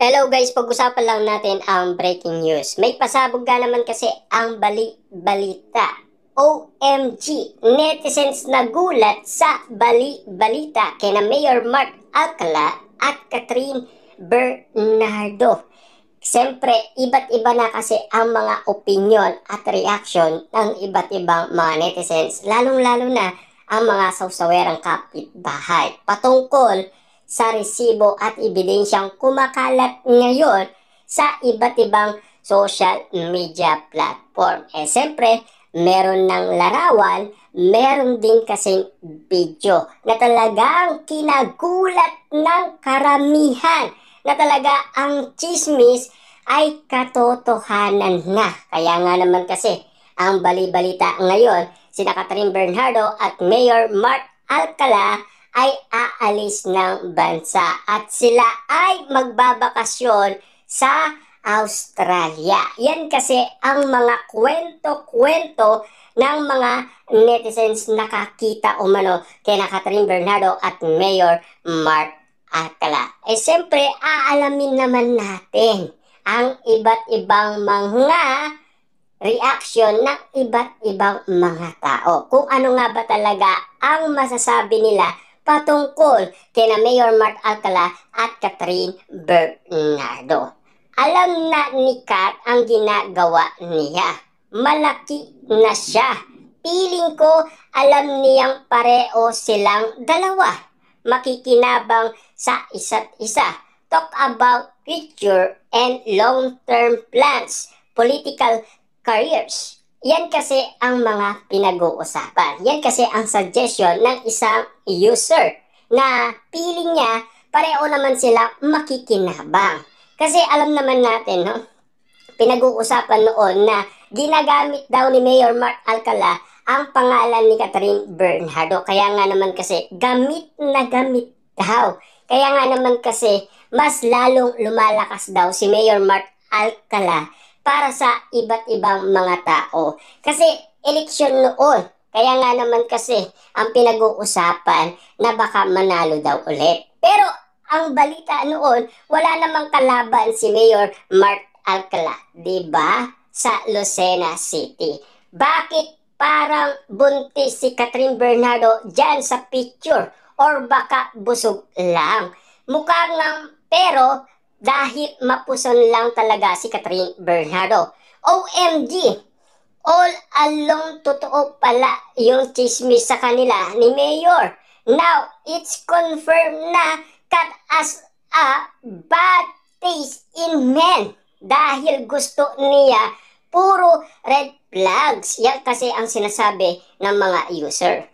Hello guys, pag-usapan lang natin ang breaking news. May pasabog nga naman kasi ang balita. OMG! Netizens nagulat sa balita kina Mayor Mark Alcala at Catherine Bernardo. Siyempre, iba't iba na kasi ang mga opinion at reaction ng iba't ibang mga netizens, lalong-lalo na ang mga sawsawerang kapitbahay patungkol sa resibo at ebidensyang kumakalat ngayon sa iba't ibang social media platform. Siyempre, meron ng larawan, meron din kasing video na talagang kinagulat ng karamihan na talaga ang chismis ay katotohanan na. Kaya nga naman kasi ang bali-balita ngayon, sina Catherine Bernardo at Mayor Mark Alcala ay aalis ng bansa at sila ay magbabakasyon sa Australia. Yan kasi ang mga kwento-kwento ng mga netizens nakakita umano kina Catherine Bernardo at Mayor Mark Alcala. Siyempre, aalamin naman natin ang iba't ibang mga reaction ng iba't ibang mga tao. Kung ano nga ba talaga ang masasabi nila patungkol kina Mayor Mark Alcala at Catherine Bernardo. Alam na ni Kat ang ginagawa niya. Malaki na siya. Piling ko alam niyang pareho silang dalawa. Makikinabang sa isa't isa. Talk about future and long-term plans, political careers. Yan kasi ang mga pinag-uusapan. Yan kasi ang suggestion ng isang user na feeling niya pareho naman sila makikinabang. Kasi alam naman natin, no? Pinag-uusapan noon na ginagamit daw ni Mayor Mark Alcala ang pangalan ni Catherine Bernardo. Kaya nga naman kasi gamit na gamit daw. Kaya nga naman kasi mas lalong lumalakas daw si Mayor Mark Alcala para sa iba't ibang mga tao. Kasi eleksyon noon, kaya nga naman kasi ang pinag-uusapan na baka manalo daw ulit. Pero ang balita noon, wala namang kalaban si Mayor Mark Alcala, 'di ba? Sa Lucena City. Bakit parang buntis si Catherine Bernardo diyan sa picture? Or baka busog lang? Mukha nga, pero dahil mapuson lang talaga si Catherine Bernardo. OMG! All along totoo pala yung chismis sa kanila ni Mayor. Now, it's confirmed na Kat as a bad taste in men. Dahil gusto niya puro red flags. Yan kasi ang sinasabi ng mga user.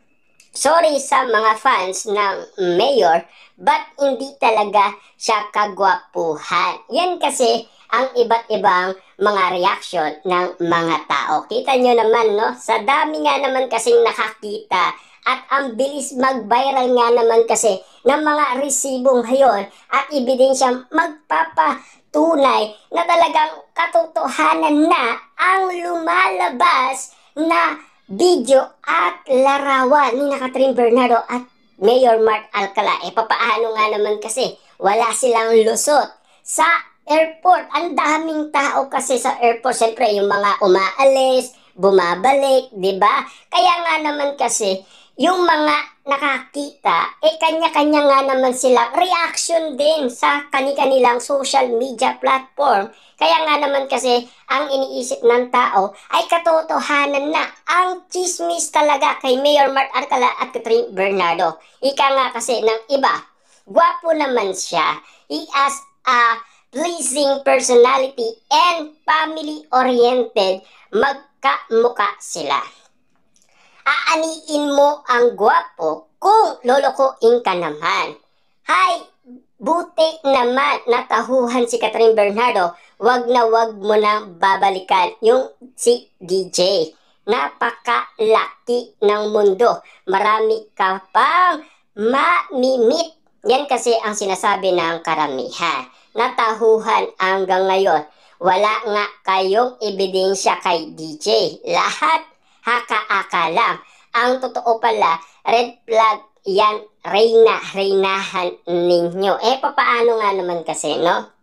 Sorry sa mga fans ng Mayor, but hindi talaga siya kagwapuhan. Yan kasi ang iba't ibang mga reaction ng mga tao. Kita nyo naman, no? Sa dami nga naman kasing nakakita at ang bilis mag-viral nga naman kasi ng mga resibong ngayon at ebidensyang magpapatunay na talagang katotohanan na ang lumalabas na video at larawan ni Catherine Bernardo at Mayor Mark Alcala. Papaano nga naman kasi wala silang lusot sa airport. Ang daming tao kasi sa airport. Siyempre yung mga umaalis, bumabalik, di ba? Kaya nga naman kasi yung mga nakakita, kanya-kanya nga naman silang reaction din sa kani-kanilang social media platform. Kaya nga naman kasi ang iniisip ng tao ay katotohanan na ang chismis talaga kay Mayor Mark Alcala at Catherine Bernardo. Ika nga kasi ng iba, gwapo naman siya. He has a pleasing personality and family-oriented. Magkamuka sila. Aaniin mo ang gwapo kung lolokoin ka naman. Hay, buti naman natahuhan si Catherine Bernardo. Wag na wag mo nang babalikan yung si DJ. Napakalaki ng mundo. Marami ka pang mamimit. Yan kasi ang sinasabi ng karamihan. Natahuhan hanggang ngayon. Wala nga kayong ebidensya kay DJ. Lahat haka-aka lang. Ang totoo pala, red flag yan, reynahan ninyo. Papaano nga naman kasi, no?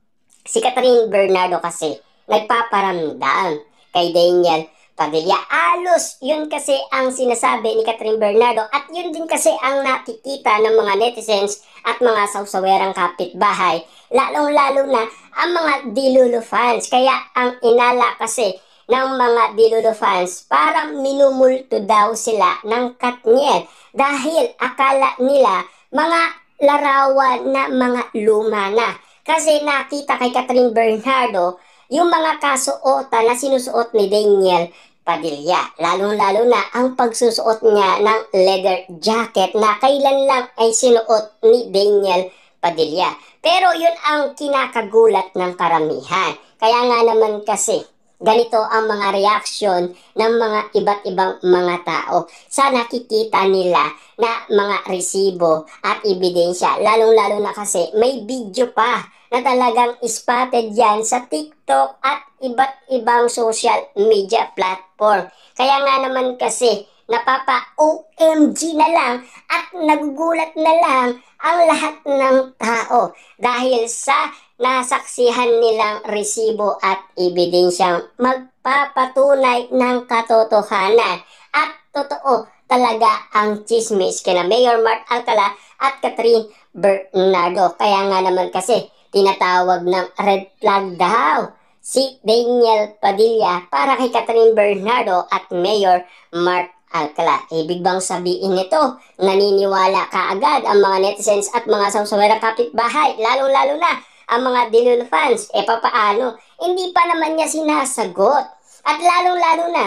Si Catherine Bernardo kasi nagpaparamdam kay Daniel Padilla. Alos yun kasi ang sinasabi ni Catherine Bernardo at yun din kasi ang nakikita ng mga netizens at mga sawsawerang kapitbahay. Lalong-lalo na ang mga Dilulo fans. Kaya ang inala kasi ng mga Dilulo fans, parang minumulto daw sila ng Katniel dahil akala nila mga larawan na mga luma na. Kasi nakita kay Catherine Bernardo yung mga kasuotan na sinusuot ni Daniel Padilla. Lalong-lalo na ang pagsusuot niya ng leather jacket na kailan lang ay sinuot ni Daniel Padilla. Pero yun ang kinakagulat ng karamihan. Kaya nga naman kasi, ganito ang mga reaksyon ng mga iba't ibang mga tao sa nakikita nila na mga resibo at ebidensya. Lalong-lalo na kasi may video pa na talagang spotted yan sa TikTok at iba't ibang social media platform. Kaya nga naman kasi napapa-OMG na lang at nagugulat na lang ang lahat ng tao dahil sa nasaksihan nilang resibo at ebidensyang magpapatunay ng katotohanan. At totoo talaga ang chismis kina Mayor Mark Alcala at Catherine Bernardo. Kaya nga naman kasi tinatawag ng red flag daw si Daniel Padilla para kay Catherine Bernardo at Mayor Mark Alcala. Ibig bang sabihin nito, naniniwala kaagad ang mga netizens at mga sawsawerang kapitbahay, lalong-lalo na ang mga Dilulo fans? E papaano? Hindi pa naman niya sinasagot. At lalong-lalo na,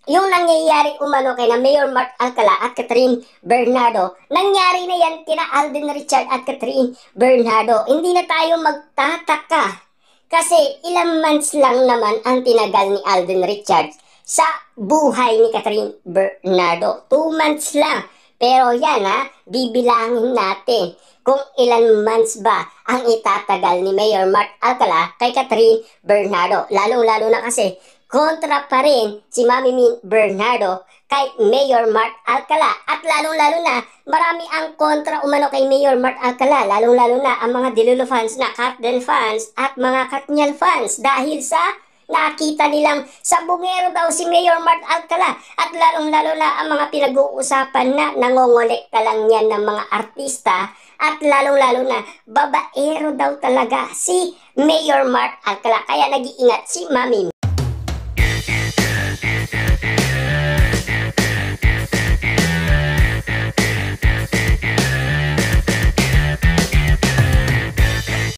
yung nangyayari umano kay na Mayor Mark Alcala at Catherine Bernardo, nangyari na yan kina Alden Richard at Catherine Bernardo. Hindi na tayo magtataka kasi ilang months lang naman ang tinagal ni Alden Richards sa buhay ni Catherine Bernardo. 2 months lang. Pero yan bibilangin natin kung ilan months ba ang itatagal ni Mayor Mark Alcala kay Catherine Bernardo. Lalong-lalo na kasi kontra pa rin si Mami Min Bernardo kay Mayor Mark Alcala. At lalong-lalo na marami ang kontra umano kay Mayor Mark Alcala. Lalong-lalo na ang mga Dilulo fans na Katden fans at mga Katniel fans dahil sa nakita nilang sabungero daw si Mayor Mark Alcala. At lalong-lalo na ang mga pinag-uusapan na nangongolekta lang yan ng mga artista. At lalong-lalo na babaero daw talaga si Mayor Mark Alcala. Kaya nag-iingat si Mami